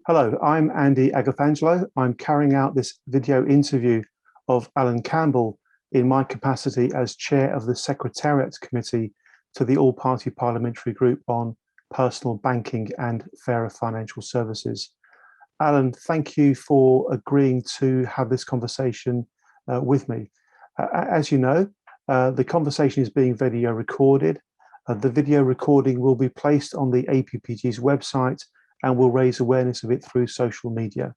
Hello, I'm Andy Agafangelo. I'm carrying out this video interview of Alan Campbell in my capacity as chair of the Secretariat Committee to the All-Party Parliamentary Group on Personal Banking and Fairer Financial Services. Alan, thank you for agreeing to have this conversation with me. As you know, the conversation is being video recorded. The video recording will be placed on the APPG's website and will raise awareness of it through social media.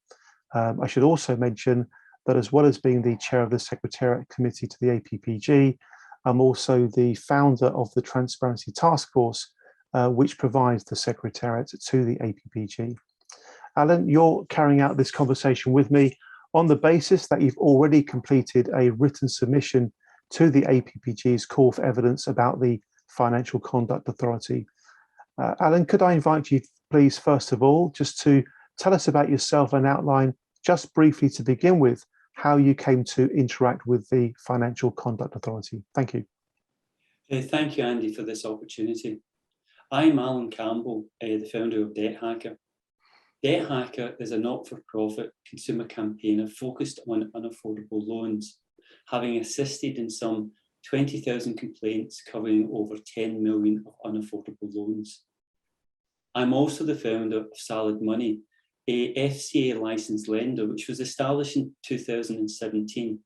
I should also mention that as well as being the chair of the Secretariat Committee to the APPG, I'm also the founder of the Transparency Task Force, which provides the Secretariat to the APPG. Alan, you're carrying out this conversation with me on the basis that you've already completed a written submission to the APPG's call for evidence about the Financial Conduct Authority. Alan, could I invite you, please, first of all, just to tell us about yourself and outline, just briefly to begin with, how you came to interact with the Financial Conduct Authority. Thank you. Thank you, Andy, for this opportunity. I'm Alan Campbell, the founder of Debt Hacker. Debt Hacker is a not-for-profit consumer campaigner focused on unaffordable loans, having assisted in some 20,000 complaints covering over 10 million of unaffordable loans. I'm also the founder of Salad Money, a FCA licensed lender which was established in 2017.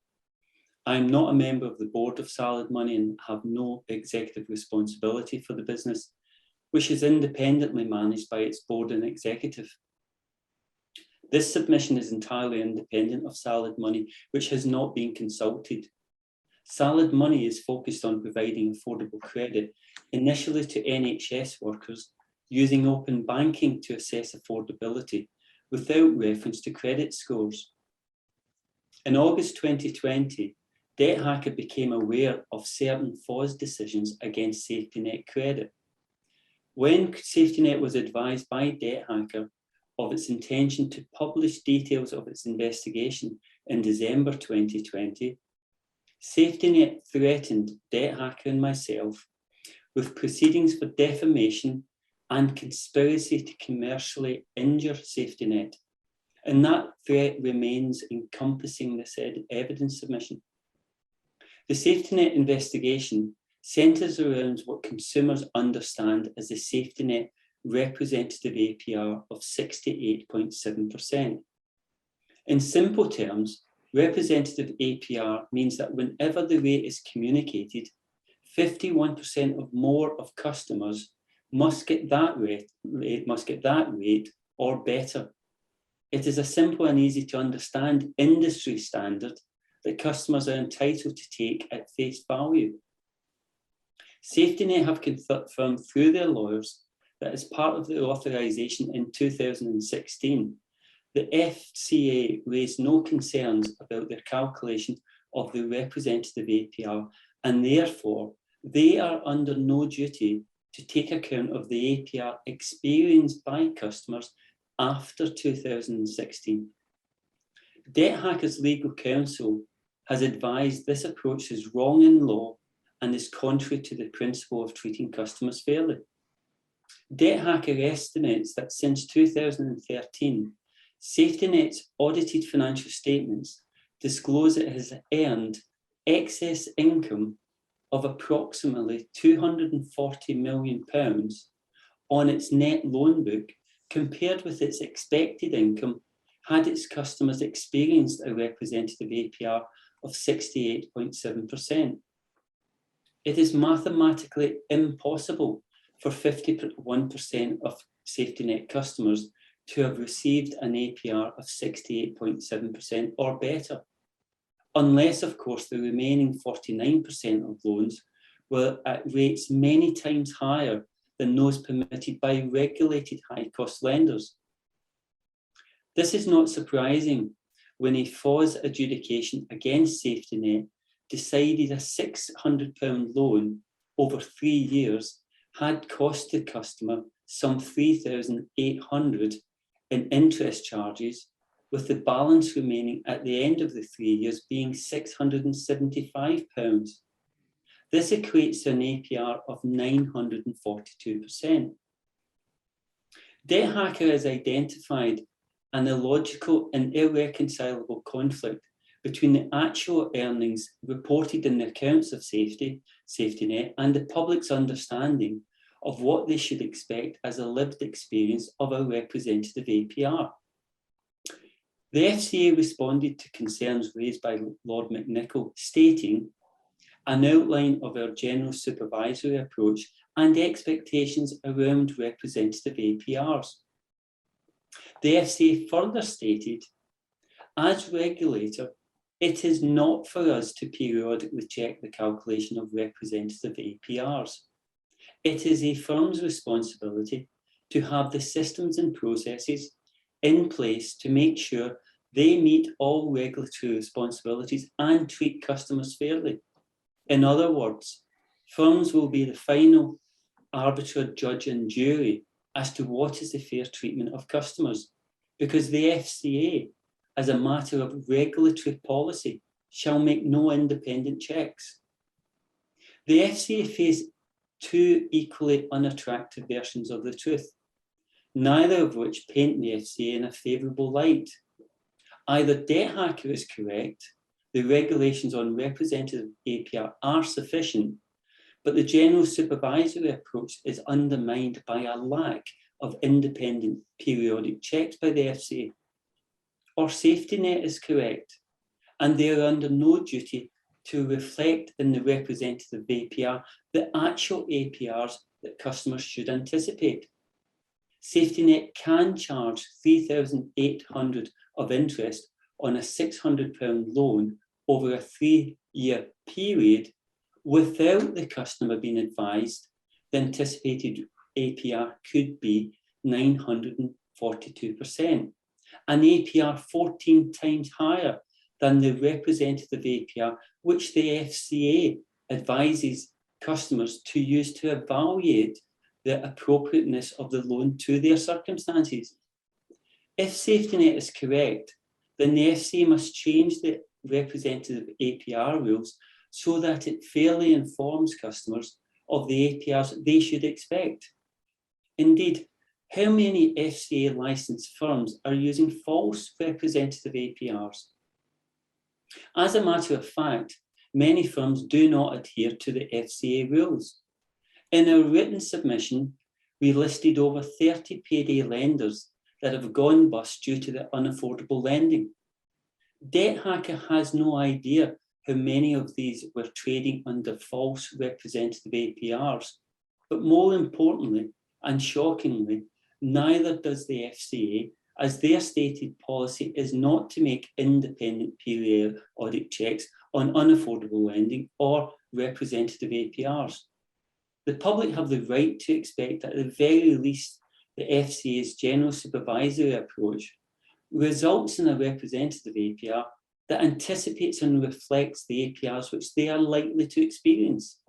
I'm not a member of the board of Salad Money and have no executive responsibility for the business, which is independently managed by its board and executive. This submission is entirely independent of Salad Money, which has not been consulted. Salad Money is focused on providing affordable credit, initially to NHS workers, using open banking to assess affordability without reference to credit scores. In August 2020, Debt Hacker became aware of certain FOS decisions against SafetyNet Credit. When SafetyNet was advised by Debt Hacker of its intention to publish details of its investigation in December 2020, SafetyNet threatened Debt Hacker and myself with proceedings for defamation and conspiracy to commercially injure SafetyNet, and that threat remains encompassing this evidence submission. The SafetyNet investigation centres around what consumers understand as the SafetyNet representative APR of 68.7%. In simple terms, representative APR means that whenever the rate is communicated, 51% or more of customers must get that rate or better. It is a simple and easy to understand industry standard that customers are entitled to take at face value. SafetyNet have confirmed through their lawyers that as part of the authorisation in 2016, the FCA raised no concerns about their calculation of the representative APR, and therefore they are under no duty to take account of the APR experienced by customers after 2016. Debt Hacker's legal counsel has advised this approach is wrong in law and is contrary to the principle of treating customers fairly. Debt Hacker estimates that since 2013, SafetyNet's audited financial statements disclose it has earned excess income of approximately £240 million on its net loan book compared with its expected income had its customers experienced a representative APR of 68.7%. It is mathematically impossible for 51% of SafetyNet customers to have received an APR of 68.7% or better, unless, of course, the remaining 49% of loans were at rates many times higher than those permitted by regulated high-cost lenders. This is not surprising when a FOS adjudication against SafetyNet decided a £600 loan over 3 years had cost the customer some £3,800 in interest charges, with the balance remaining at the end of the 3 years being £675. This equates to an APR of 942%. Debt Hacker has identified an illogical and irreconcilable conflict between the actual earnings reported in the accounts of safety net, and the public's understanding of what they should expect as a lived experience of a representative APR. The FCA responded to concerns raised by Lord McNichol, stating, an outline of our general supervisory approach and expectations around representative APRs. The FCA further stated, as regulator, it is not for us to periodically check the calculation of representative APRs. It is a firm's responsibility to have the systems and processes in place to make sure they meet all regulatory responsibilities and treat customers fairly. In other words, firms will be the final arbiter, judge and jury as to what is the fair treatment of customers, because the FCA, as a matter of regulatory policy, shall make no independent checks. The FCA face two equally unattractive versions of the truth, neither of which paint the FCA in a favourable light. Either Debt Hacker is correct, the regulations on representative APR are sufficient, but the general supervisory approach is undermined by a lack of independent periodic checks by the FCA. Or Safety Net is correct, and they are under no duty to reflect in the representative APR the actual APRs that customers should anticipate. Safety Net can charge £3,800 of interest on a £600 loan over a 3-year period without the customer being advised the anticipated APR could be 942%, an APR 14 times higher than the representative APR, which the FCA advises customers to use to evaluate the appropriateness of the loan to their circumstances. If Safety Net is correct, then the FCA must change the representative APR rules so that it fairly informs customers of the APRs they should expect. Indeed, how many FCA licensed firms are using false representative APRs? As a matter of fact, many firms do not adhere to the FCA rules. In our written submission, we listed over 30 payday lenders that have gone bust due to the unaffordable lending. Debt Hacker has no idea how many of these were trading under false representative APRs, but more importantly and shockingly, neither does the FCA, as their stated policy is not to make independent periodic checks on unaffordable lending or representative APRs. The public have the right to expect that at the very least the FCA's general supervisory approach results in a representative APR that anticipates and reflects the APRs which they are likely to experience.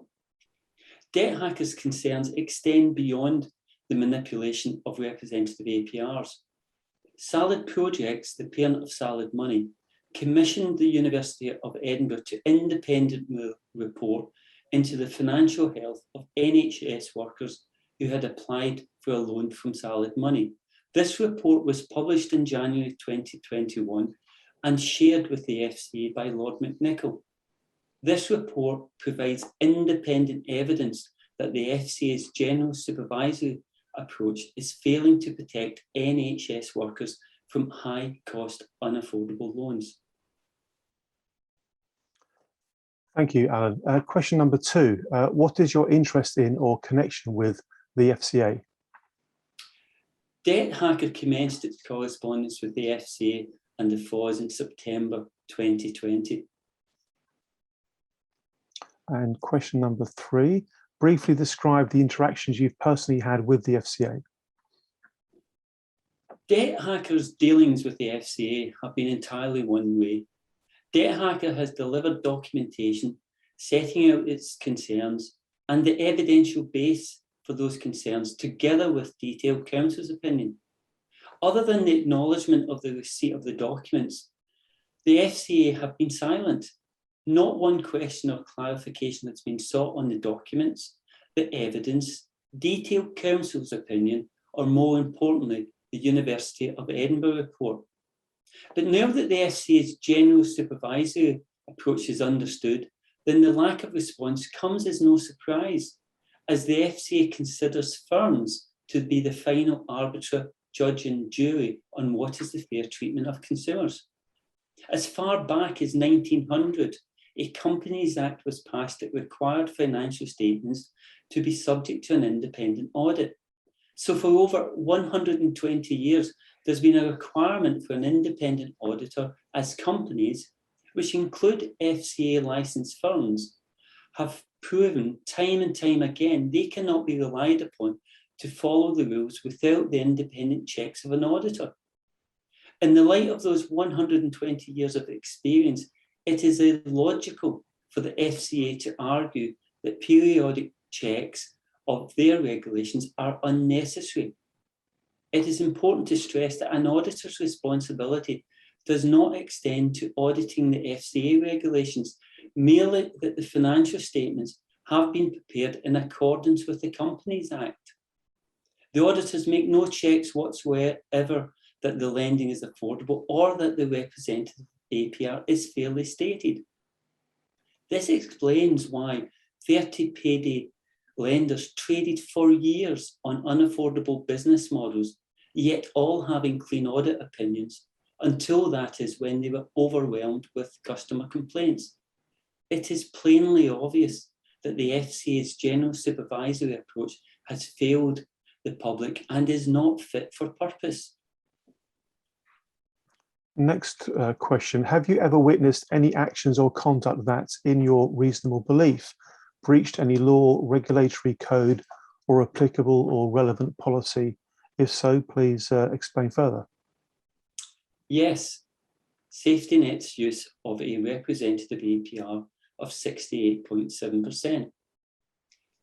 Debt Hacker's concerns extend beyond the manipulation of representative APRs. Salad Projects, the parent of Salad Money, commissioned the University of Edinburgh to independently report into the financial health of NHS workers who had applied for a loan from Salad Money. This report was published in January 2021 and shared with the FCA by Lord McNichol. This report provides independent evidence that the FCA's general supervisory approach is failing to protect NHS workers from high-cost, unaffordable loans. Thank you, Alan. Question number 2. What is your interest in or connection with the FCA? Debt Hacker commenced its correspondence with the FCA and the FOS in September 2020. And question number 3. Briefly describe the interactions you've personally had with the FCA. Debt Hacker's dealings with the FCA have been entirely one way. Debt Hacker has delivered documentation setting out its concerns and the evidential base for those concerns, together with detailed counsel's opinion. Other than the acknowledgement of the receipt of the documents, the FCA have been silent. Not one question or clarification has been sought on the documents, the evidence, detailed counsel's opinion, or more importantly, the University of Edinburgh report. But now that the FCA's general supervisory approach is understood, then the lack of response comes as no surprise, as the FCA considers firms to be the final arbiter, judge and jury on what is the fair treatment of consumers. As far back as 1900, a Companies Act was passed that required financial statements to be subject to an independent audit. So for over 120 years, there's been a requirement for an independent auditor, as companies, which include FCA licensed firms, have proven time and time again they cannot be relied upon to follow the rules without the independent checks of an auditor. In the light of those 120 years of experience, it is illogical for the FCA to argue that periodic checks of their regulations are unnecessary. It is important to stress that an auditor's responsibility does not extend to auditing the FCA regulations, merely that the financial statements have been prepared in accordance with the Companies Act. The auditors make no checks whatsoever that the lending is affordable or that the representative APR is fairly stated. This explains why 30 payday lenders traded for years on unaffordable business models, yet all having clean audit opinions, until that is when they were overwhelmed with customer complaints. It is plainly obvious that the FCA's general supervisory approach has failed the public and is not fit for purpose. Next question. Have you ever witnessed any actions or conduct that, in your reasonable belief, breached any law, regulatory code, or applicable or relevant policy? If so, please explain further. Yes, Safety Net's use of a representative APR of 68.7%.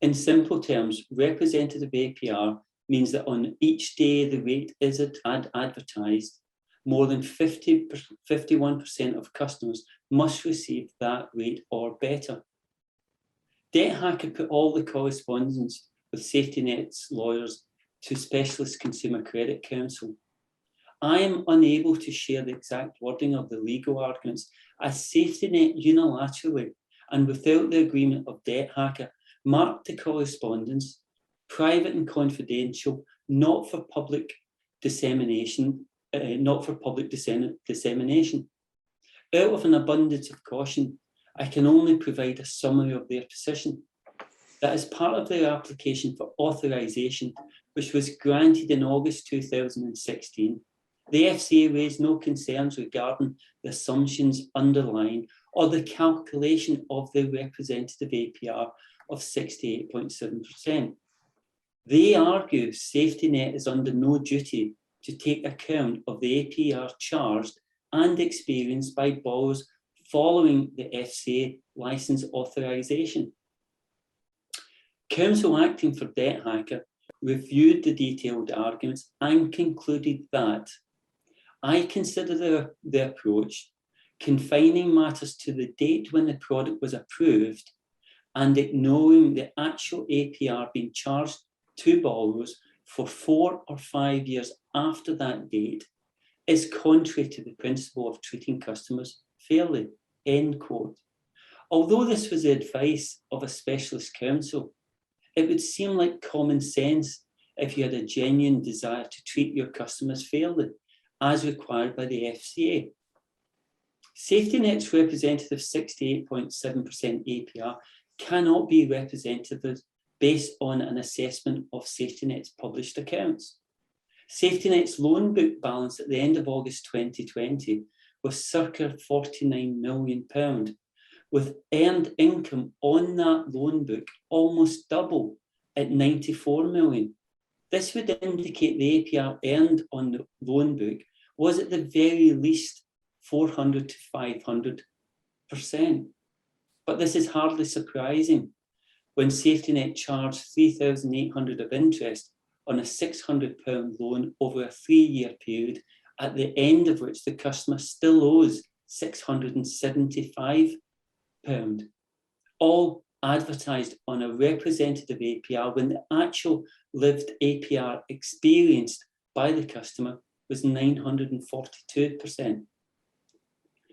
In simple terms, representative APR means that on each day the rate is advertised, more than 51% of customers must receive that rate or better. Debt Hacker put all the correspondence with Safety Net's lawyers to Specialist Consumer Credit Counsel. I am unable to share the exact wording of the legal arguments, as Safety Net unilaterally and without the agreement of Debt Hacker marked the correspondence private and confidential, not for public dissemination. Out of an abundance of caution, I can only provide a summary of their position. That as part of their application for authorisation, which was granted in August 2016, the FCA raised no concerns regarding the assumptions underlying or the calculation of the representative APR of 68.7%. They argue Safety Net is under no duty to take account of the APR charged and experienced by borrowers following the FCA licence authorisation. Counsel acting for Debt Hacker reviewed the detailed arguments and concluded that I consider the approach confining matters to the date when the product was approved and ignoring the actual APR being charged to borrowers for 4 or 5 years after that date is contrary to the principle of treating customers fairly, end quote. Although this was the advice of a specialist counsel, it would seem like common sense if you had a genuine desire to treat your customers fairly, as required by the FCA. Safety Net's representative 68.7% APR cannot be representative based on an assessment of Safety Net's published accounts. Safety Net's loan book balance at the end of August 2020 was circa £49 million, with earned income on that loan book almost double at 94 million. This would indicate the APR earned on the loan book was at the very least 400 to 500%. But this is hardly surprising when Safety Net charged £3,800 of interest on a £600 loan over a 3-year period, at the end of which the customer still owes £675, all advertised on a representative APR when the actual lived APR experienced by the customer was 942%.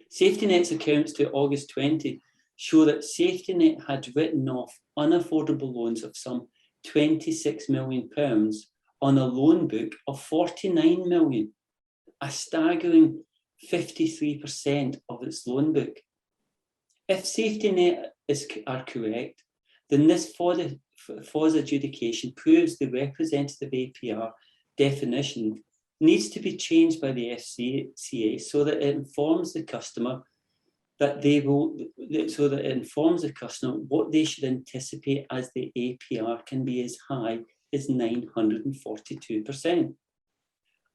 Safety Net's accounts to August 20 show that Safety Net had written off unaffordable loans of some £26 million on a loan book of 49 million, a staggering 53% of its loan book. If Safety Net are correct, then this FOS adjudication proves the representative APR definition needs to be changed by the FCA so that it informs the customer what they should anticipate as the APR can be as high as 942%.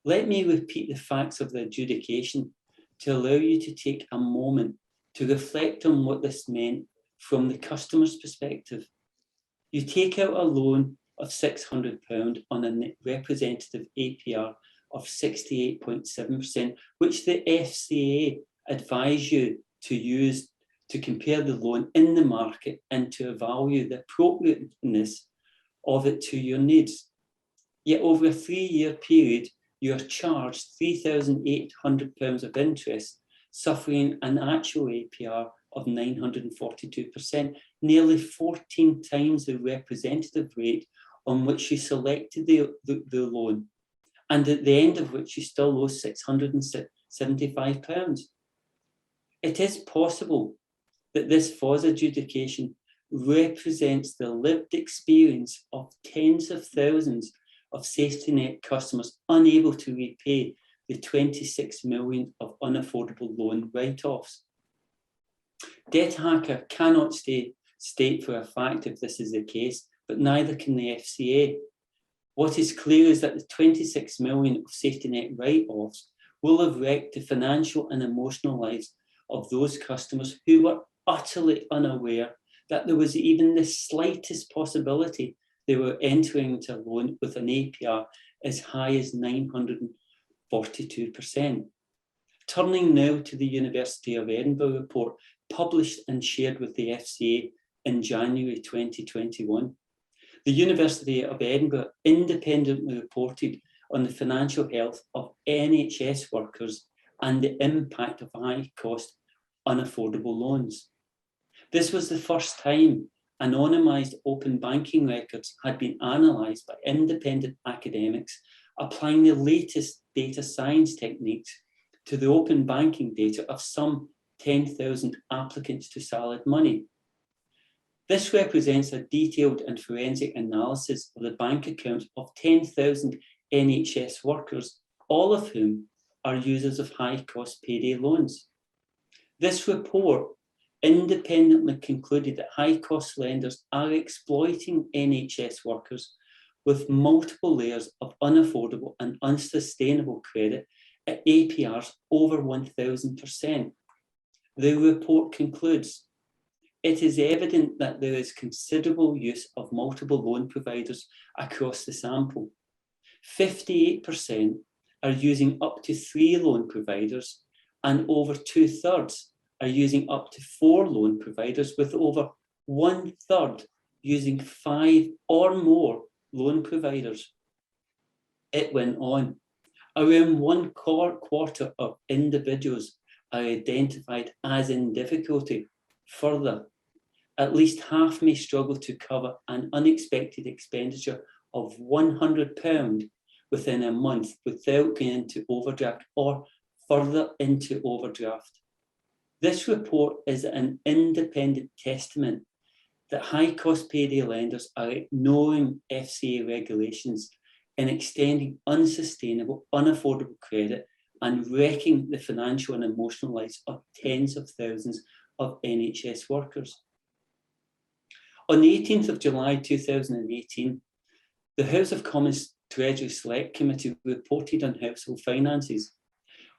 Let me repeat the facts of the adjudication to allow you to take a moment to reflect on what this meant from the customer's perspective. You take out a loan of £600 on a representative APR of 68.7%, which the FCA advise you to use to compare the loan in the market and to evaluate the appropriateness of it to your needs. Yet over a 3-year period, you are charged £3,800 of interest, suffering an actual APR of 942%, nearly 14 times the representative rate on which you selected the loan, and at the end of which you still owe £675. It is possible that this FOS adjudication represents the lived experience of tens of thousands of Safety Net customers unable to repay the 26 million of unaffordable loan write-offs. Debt Hacker cannot state for a fact if this is the case, but neither can the FCA. What is clear is that the 26 million of Safety Net write-offs will have wrecked the financial and emotional lives of those customers who were utterly unaware that there was even the slightest possibility they were entering into a loan with an APR as high as 942%. Turning now to the University of Edinburgh report published and shared with the FCA in January 2021. The University of Edinburgh independently reported on the financial health of NHS workers and the impact of high-cost unaffordable loans. This was the first time anonymised open banking records had been analysed by independent academics applying the latest data science techniques to the open banking data of some 10,000 applicants to Salad Money. This represents a detailed and forensic analysis of the bank accounts of 10,000 NHS workers, all of whom are users of high-cost payday loans. This report independently concluded that high-cost lenders are exploiting NHS workers with multiple layers of unaffordable and unsustainable credit at APRs over 1,000%. The report concludes, it is evident that there is considerable use of multiple loan providers across the sample. 58% are using up to 3 loan providers, and over 2/3 are using up to 4 loan providers, with over 1/3 using 5 or more loan providers. It went on. Around 1/4 of individuals are identified as in difficulty. Further, at least half may struggle to cover an unexpected expenditure of £100 within a month without going into overdraft or further into overdraft. This report is an independent testament that high-cost payday lenders are ignoring FCA regulations in extending unsustainable, unaffordable credit and wrecking the financial and emotional lives of tens of thousands of NHS workers. On the 18th of July 2018, the House of Commons Treasury Select Committee reported on household finances.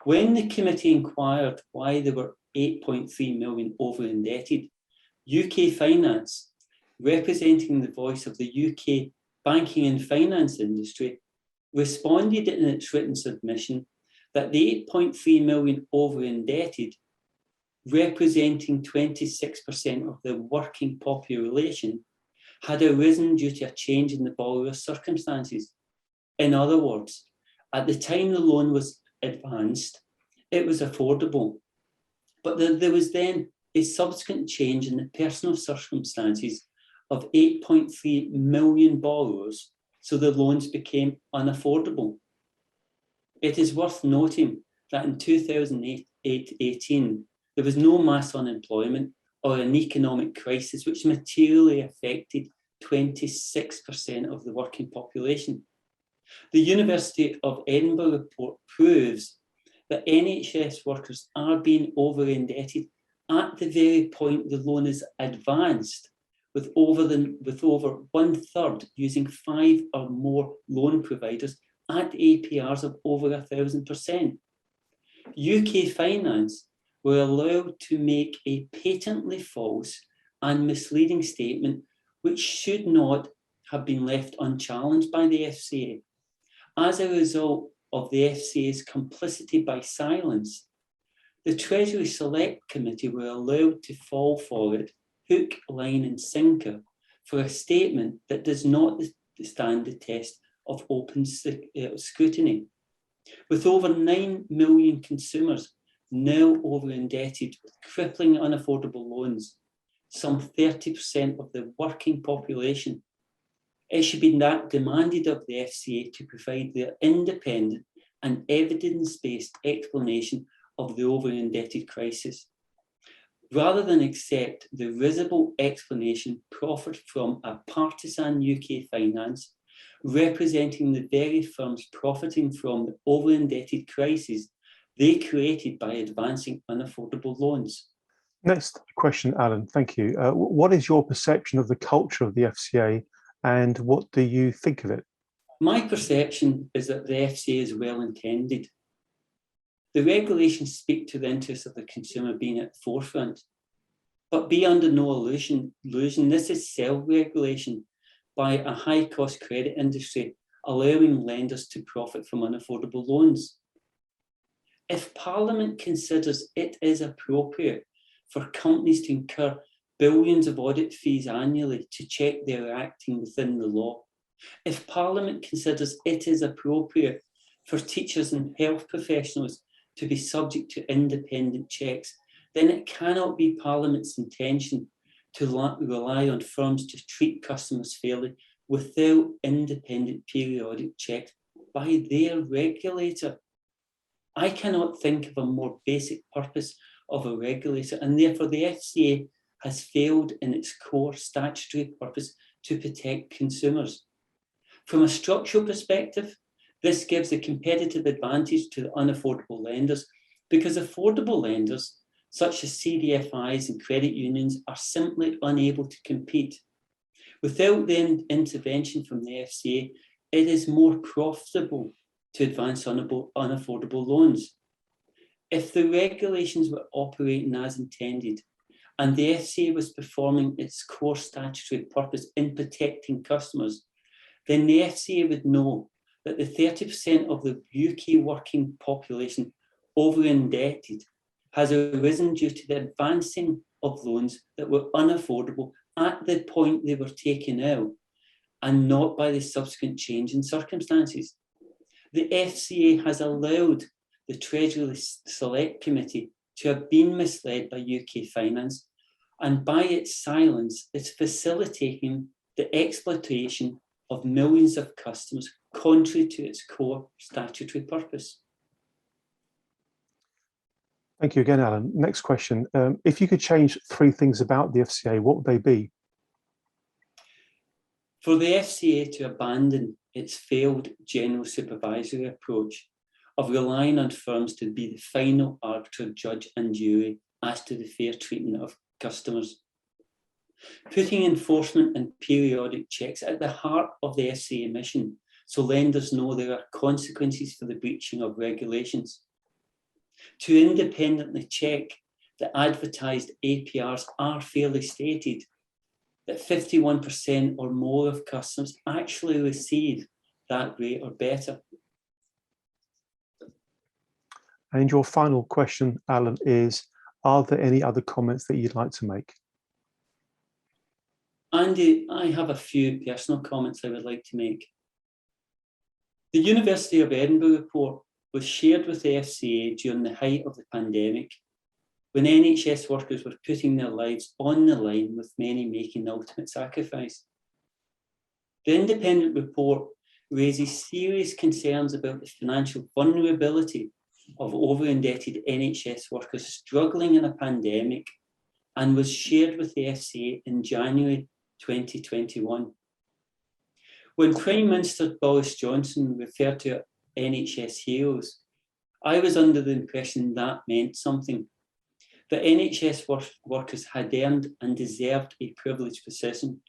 When the committee inquired why there were 8.3 million over-indebted, UK Finance, representing the voice of the UK banking and finance industry, responded in its written submission that the 8.3 million over-indebted, representing 26% of the working population, had arisen due to a change in the borrower's circumstances. In other words, At the time the loan was advanced, it was affordable. But there was then a subsequent change in the personal circumstances of 8.3 million borrowers, so the loans became unaffordable. It is worth noting that in 2018, there was no mass unemployment or an economic crisis which materially affected 26% of the working population. The University of Edinburgh report proves that NHS workers are being over-indebted at the very point the loan is advanced, with over 1/3 using 5 or more loan providers at APRs of over 1,000%. UK Finance were allowed to make a patently false and misleading statement which should not have been left unchallenged by the FCA. As a result of the FCA's complicity by silence, the Treasury Select Committee were allowed to fall for it, hook, line and sinker, for a statement that does not stand the test of open scrutiny. With over 9 million consumers now over-indebted with crippling unaffordable loans, some 30% of the working population, it should be demanded of the FCA to provide their independent and evidence-based explanation of the over-indebted crisis, rather than accept the risible explanation proffered from a partisan UK Finance, representing the very firms profiting from the over-indebted crisis they created by advancing unaffordable loans. Next question, Alan, thank you. What is your perception of the culture of the FCA and what do you think of it? My perception is that the FCA is well intended. The regulations speak to the interests of the consumer being at the forefront, but be under no illusion, this is self-regulation by a high-cost credit industry allowing lenders to profit from unaffordable loans. If Parliament considers it is appropriate for companies to incur billions of audit fees annually to check they are acting within the law, if Parliament considers it is appropriate for teachers and health professionals to be subject to independent checks, then it cannot be Parliament's intention to rely on firms to treat customers fairly without independent periodic checks by their regulator. I cannot think of a more basic purpose of a regulator, and therefore the FCA has failed in its core statutory purpose to protect consumers. From a structural perspective, this gives a competitive advantage to the unaffordable lenders because affordable lenders, such as CDFIs and credit unions, are simply unable to compete. Without the intervention from the FCA, it is more profitable to advance unaffordable loans. If the regulations were operating as intended and the FCA was performing its core statutory purpose in protecting customers, then the FCA would know that the 30% of the UK working population over-indebted has arisen due to the advancing of loans that were unaffordable at the point they were taken out and not by the subsequent change in circumstances. The FCA has allowed the Treasury Select Committee to have been misled by UK Finance, and by its silence, it's facilitating the exploitation of millions of customers contrary to its core statutory purpose. Thank you again, Alan. Next question. If you could change 3 things about the FCA, what would they be? For the FCA to abandon its failed general supervisory approach of relying on firms to be the final arbiter, judge and jury as to the fair treatment of customers. Putting enforcement and periodic checks at the heart of the FCA mission so lenders know there are consequences for the breaching of regulations. To independently check that advertised APRs are fairly stated, that 51% or more of customers actually receive that rate or better. And your final question, Alan, is, are there any other comments that you'd like to make? Andy, I have a few personal comments I would like to make. The University of Edinburgh report was shared with the FCA during the height of the pandemic, when NHS workers were putting their lives on the line, with many making the ultimate sacrifice. The independent report raises serious concerns about the financial vulnerability of over-indebted NHS workers struggling in a pandemic, and was shared with the FCA in January 2021. When Prime Minister Boris Johnson referred to NHS heroes, I was under the impression that meant something, that NHS workers had earned and deserved a privileged position,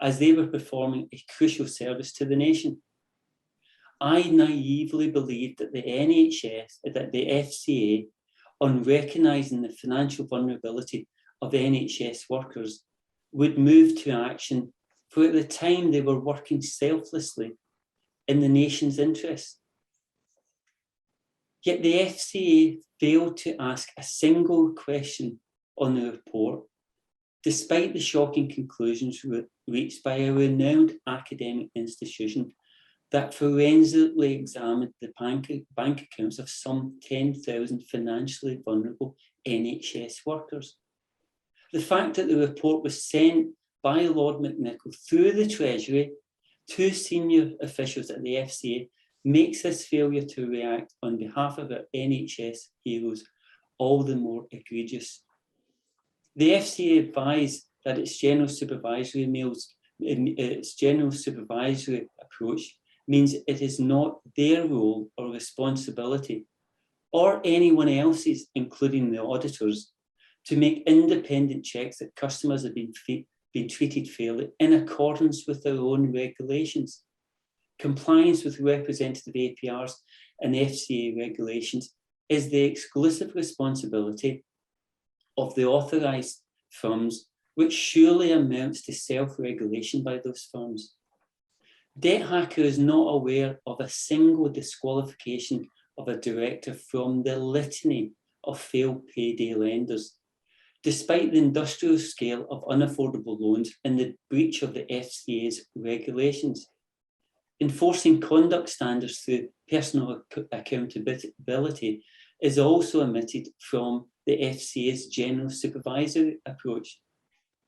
as they were performing a crucial service to the nation. I naively believed that the FCA, on recognising the financial vulnerability of NHS workers, would move to action, for at the time they were working selflessly in the nation's interest. Yet the FCA failed to ask a single question on the report, despite the shocking conclusions reached by a renowned academic institution that forensically examined the bank accounts of some 10,000 financially vulnerable NHS workers. The fact that the report was sent by Lord McNichol through the Treasury to senior officials at the FCA makes this failure to react on behalf of our NHS heroes all the more egregious. The FCA advised that its general supervisory approach means it is not their role or responsibility, or anyone else's, including the auditors, to make independent checks that customers have been treated fairly in accordance with their own regulations. Compliance with representative APRs and FCA regulations is the exclusive responsibility of the authorised firms, which surely amounts to self-regulation by those firms. DebtHacker is not aware of a single disqualification of a director from the litany of failed payday lenders, despite the industrial scale of unaffordable loans and the breach of the FCA's regulations. Enforcing conduct standards through personal accountability is also omitted from the FCA's general supervisory approach.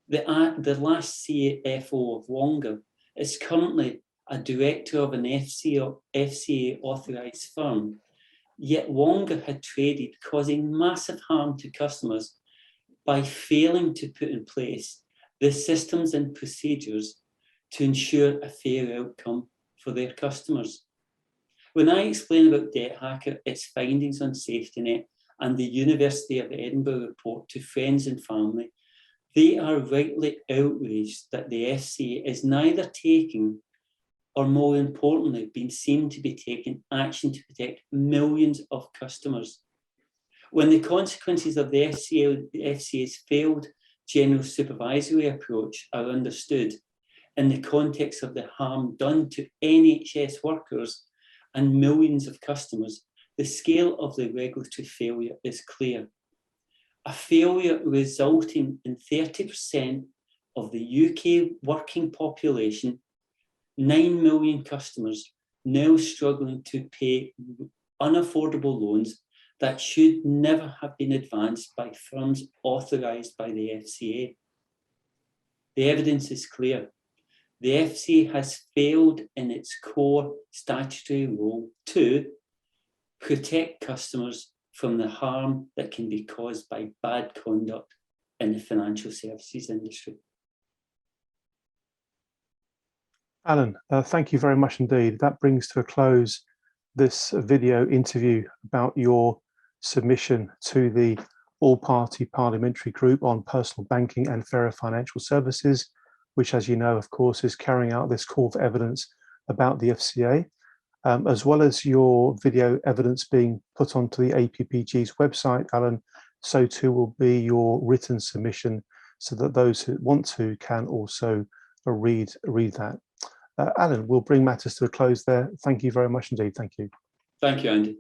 The last CFO of Wonga is currently a director of an FCA authorised firm, yet Wonga had traded, causing massive harm to customers by failing to put in place the systems and procedures to ensure a fair outcome for their customers. When I explain about DebtHacker, its findings on safety net, and the University of Edinburgh report to friends and family, they are rightly outraged that the FCA is neither taking, or more importantly, being seen to be taking action to protect millions of customers. When the consequences of the FCA's failed general supervisory approach are understood in the context of the harm done to NHS workers and millions of customers, the scale of the regulatory failure is clear. A failure resulting in 30% of the UK working population, 9 million customers, now struggling to pay unaffordable loans that should never have been advanced by firms authorised by the FCA. The evidence is clear. The FCA has failed in its core statutory role to protect customers from the harm that can be caused by bad conduct in the financial services industry. Alan, thank you very much indeed. That brings to a close this video interview about your submission to the all-party parliamentary group on personal banking and fairer financial services, which, as you know, of course, is carrying out this call for evidence about the FCA, as well as your video evidence being put onto the APPG's website, Alan. So too will be your written submission, so that those who want to can also read that. Alan, we'll bring matters to a close there. Thank you very much indeed. Thank you. Thank you, Andy.